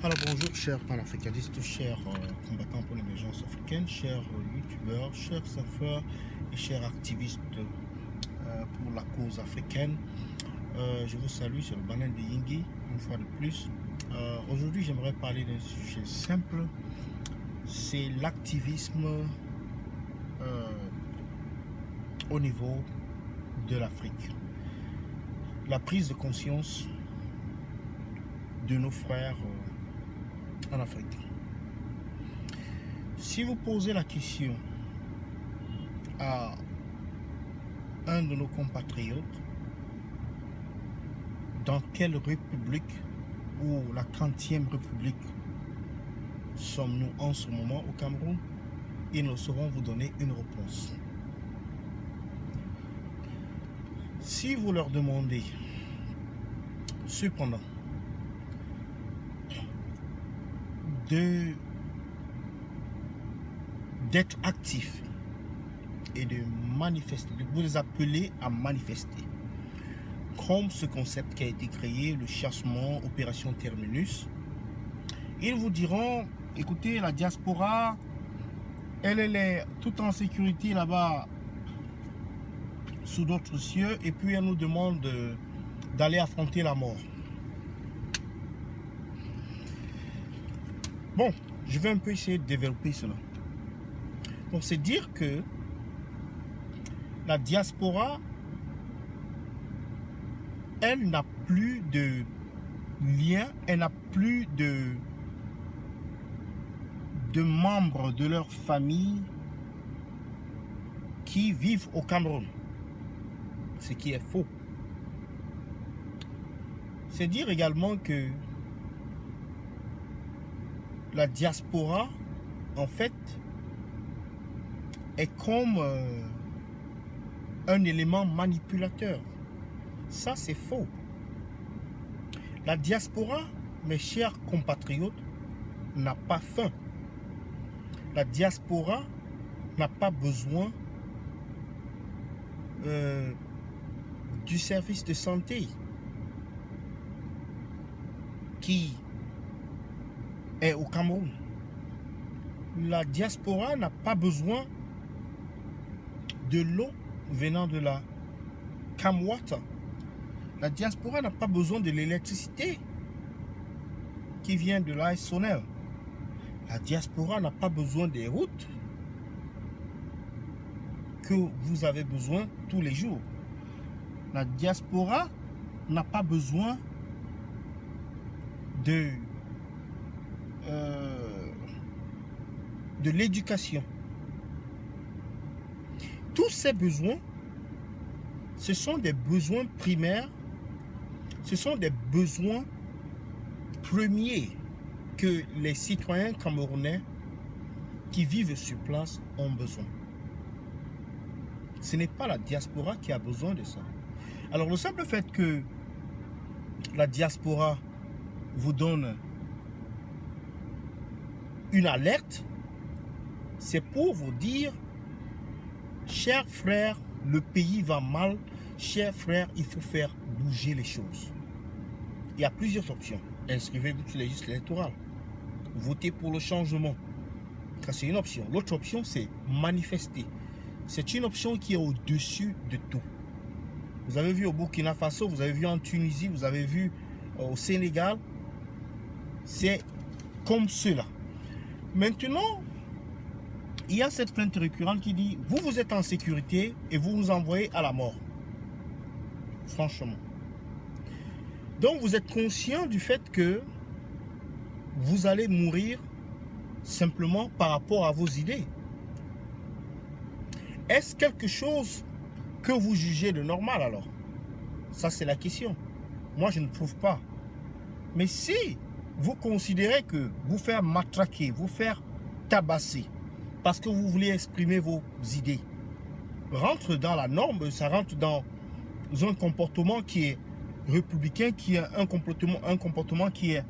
Alors bonjour chers panafricanistes, chers combattants pour l'émergence africaine, chers youtubeurs, chers surfeurs et chers activistes pour la cause africaine. Je vous salue sur le banane de Yingi, une fois de plus. Aujourd'hui j'aimerais parler d'un sujet simple, c'est l'activisme au niveau de l'Afrique. La prise de conscience de nos frères en Afrique. Si vous posez la question à un de nos compatriotes, dans quelle république ou la 30e république sommes-nous en ce moment au Cameroun, ils ne sauront vous donner une réponse. Si vous leur demandez cependant d'être actif et de manifester, de vous appeler à manifester, comme ce concept qui a été créé, le chassement, opération Terminus, ils vous diront, écoutez, la diaspora, elle est tout en sécurité là-bas, sous d'autres cieux, et puis elle nous demande d'aller affronter la mort. Bon, je vais un peu essayer de développer cela. Donc, c'est dire que la diaspora, elle n'a plus de lien, elle n'a plus de membres de leur famille qui vivent au Cameroun. Ce qui est faux. C'est dire également que la diaspora, en fait, est comme un élément manipulateur. Ça, c'est faux. La diaspora, mes chers compatriotes, n'a pas faim. La diaspora n'a pas besoin du service de santé qui est au Cameroun. La diaspora n'a pas besoin de l'eau venant de la Camwater. La diaspora n'a pas besoin de l'électricité qui vient de la SONEL. La diaspora n'a pas besoin des routes que vous avez besoin tous les jours. La diaspora n'a pas besoin de l'éducation. Tous ces besoins, ce sont des besoins primaires, ce sont des besoins premiers que les citoyens camerounais qui vivent sur place ont besoin. Ce n'est pas la diaspora qui a besoin de ça. Alors le simple fait que la diaspora vous donne une alerte, c'est pour vous dire, chers frères, le pays va mal, chers frères, il faut faire bouger les choses. Il y a plusieurs options. Inscrivez-vous sur les listes électorales. Votez pour le changement. Ça, c'est une option. L'autre option, c'est manifester. C'est une option qui est au-dessus de tout. Vous avez vu au Burkina Faso, vous avez vu en Tunisie, vous avez vu au Sénégal. C'est comme cela. Maintenant, il y a cette plainte récurrente qui dit, vous êtes en sécurité et vous vous envoyez à la mort. Franchement. Donc, vous êtes conscient du fait que vous allez mourir simplement par rapport à vos idées. Est-ce quelque chose que vous jugez de normal alors? Ça, c'est la question. Moi, je ne trouve pas. Mais si vous considérez que vous faire matraquer, vous faire tabasser, parce que vous voulez exprimer vos idées, rentre dans la norme, ça rentre dans un comportement qui est républicain, qui est un comportement qui est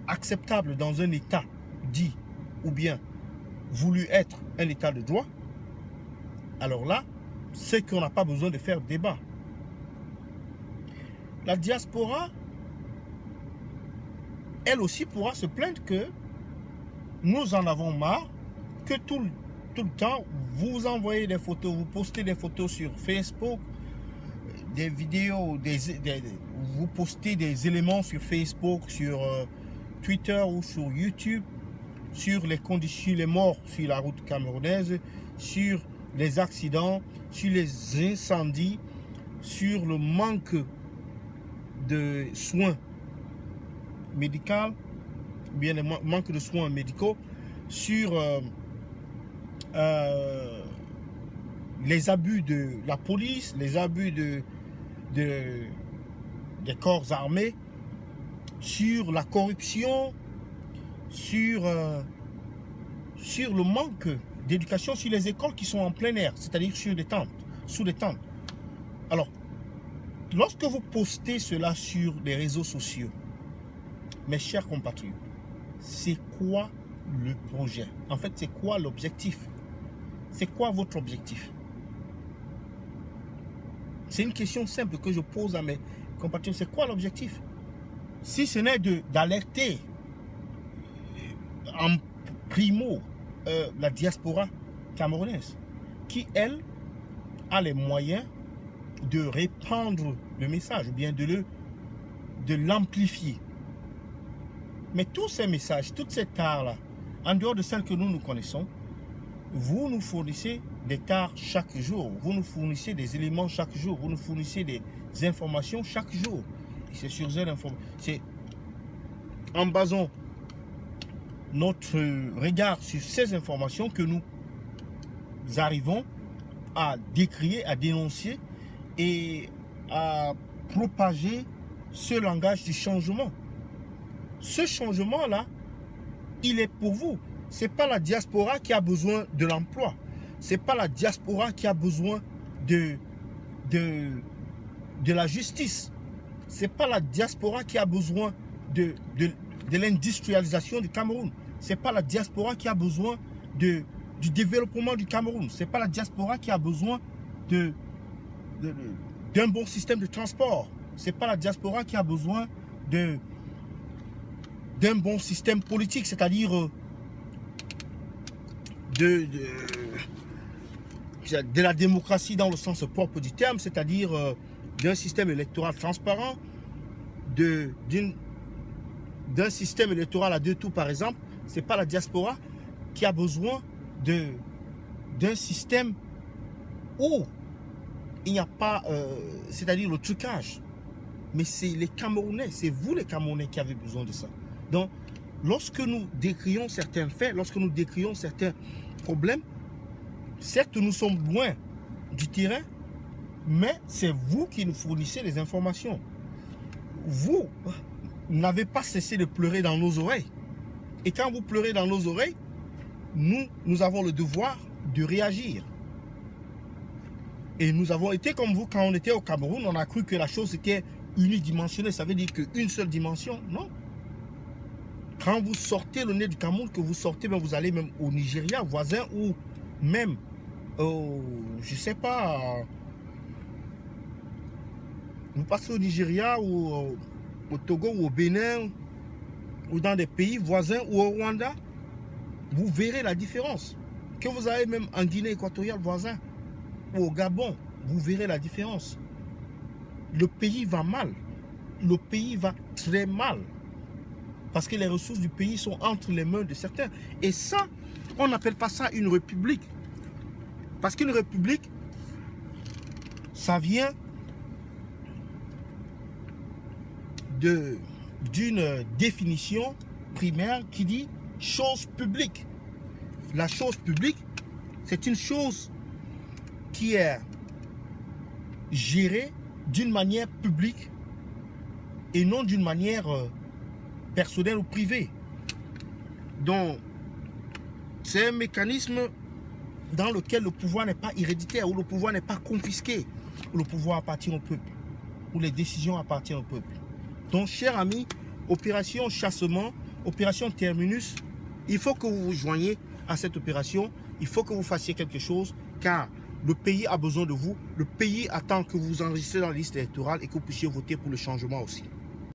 acceptable dans un État dit ou bien voulu être un État de droit, alors là, c'est qu'on n'a pas besoin de faire débat. La diaspora elle aussi pourra se plaindre que nous en avons marre, que tout le temps, vous envoyez des photos, vous postez des photos sur Facebook, des vidéos, vous postez des éléments sur Facebook, sur Twitter ou sur YouTube, sur les conditions, les morts sur la route camerounaise, sur les accidents, sur les incendies, sur le manque de soins médicaux, bien le manque de soins médicaux, sur les abus de la police, les abus des corps armés, sur la corruption, sur le manque d'éducation, sur les écoles qui sont en plein air, c'est-à-dire sur des tentes, sous des tentes. Alors, lorsque vous postez cela sur les réseaux sociaux, mes chers compatriotes, c'est quoi le projet? En fait, c'est quoi l'objectif? C'est quoi votre objectif? C'est une question simple que je pose à mes compatriotes. C'est quoi l'objectif? Si ce n'est d'alerter en primo la diaspora camerounaise, qui, elle, a les moyens de répandre le message, ou bien de l'amplifier. Mais tous ces messages, toute cette art-là, en dehors de celles que nous connaissons, vous nous fournissez des tares chaque jour, vous nous fournissez des éléments chaque jour, vous nous fournissez des informations chaque jour. C'est sur ces informations, c'est en basant notre regard sur ces informations que nous arrivons à décrier, à dénoncer et à propager ce langage du changement. Ce changement-là, il est pour vous. Ce n'est pas la diaspora qui a besoin de l'emploi. Ce n'est pas la diaspora qui a besoin de la justice. Ce n'est pas la diaspora qui a besoin de l'industrialisation du Cameroun. Ce n'est pas la diaspora qui a besoin du développement du Cameroun. Ce n'est pas la diaspora qui a besoin d'un bon système de transport. Ce n'est pas la diaspora qui a besoin d'un bon système politique, c'est-à-dire de la démocratie dans le sens propre du terme, c'est-à-dire d'un système électoral transparent, d'un système électoral à deux tours par exemple. Ce n'est pas la diaspora qui a besoin d'un système où il n'y a pas, c'est-à-dire le trucage. Mais c'est les Camerounais, c'est vous les Camerounais qui avez besoin de ça. Donc, lorsque nous décrions certains faits, lorsque nous décrions certains problèmes, certes nous sommes loin du terrain, mais c'est vous qui nous fournissez les informations. Vous n'avez pas cessé de pleurer dans nos oreilles. Et quand vous pleurez dans nos oreilles, nous avons le devoir de réagir. Et nous avons été comme vous, quand on était au Cameroun, on a cru que la chose était unidimensionnelle. Ça veut dire qu'une seule dimension. Non. Quand vous sortez le nez du Cameroun, que vous sortez, ben vous allez même au Nigeria, voisin, ou même, je ne sais pas, vous passez au Nigeria, ou au Togo, ou au Bénin, ou dans des pays voisins, ou au Rwanda, vous verrez la différence. Que vous avez même en Guinée équatoriale voisin, ou au Gabon, vous verrez la différence. Le pays va mal. Le pays va très mal. Parce que les ressources du pays sont entre les mains de certains. Et ça, on n'appelle pas ça une république. Parce qu'une république, ça vient d'une définition primaire qui dit chose publique. La chose publique, c'est une chose qui est gérée d'une manière publique et non d'une manière personnelle ou privée. Donc, c'est un mécanisme dans lequel le pouvoir n'est pas héréditaire, où le pouvoir n'est pas confisqué, où le pouvoir appartient au peuple, où les décisions appartiennent au peuple. Donc, chers amis, opération chassement, opération Terminus, il faut que vous vous joigniez à cette opération, il faut que vous fassiez quelque chose, car le pays a besoin de vous, le pays attend que vous vous enregistrez dans la liste électorale et que vous puissiez voter pour le changement aussi.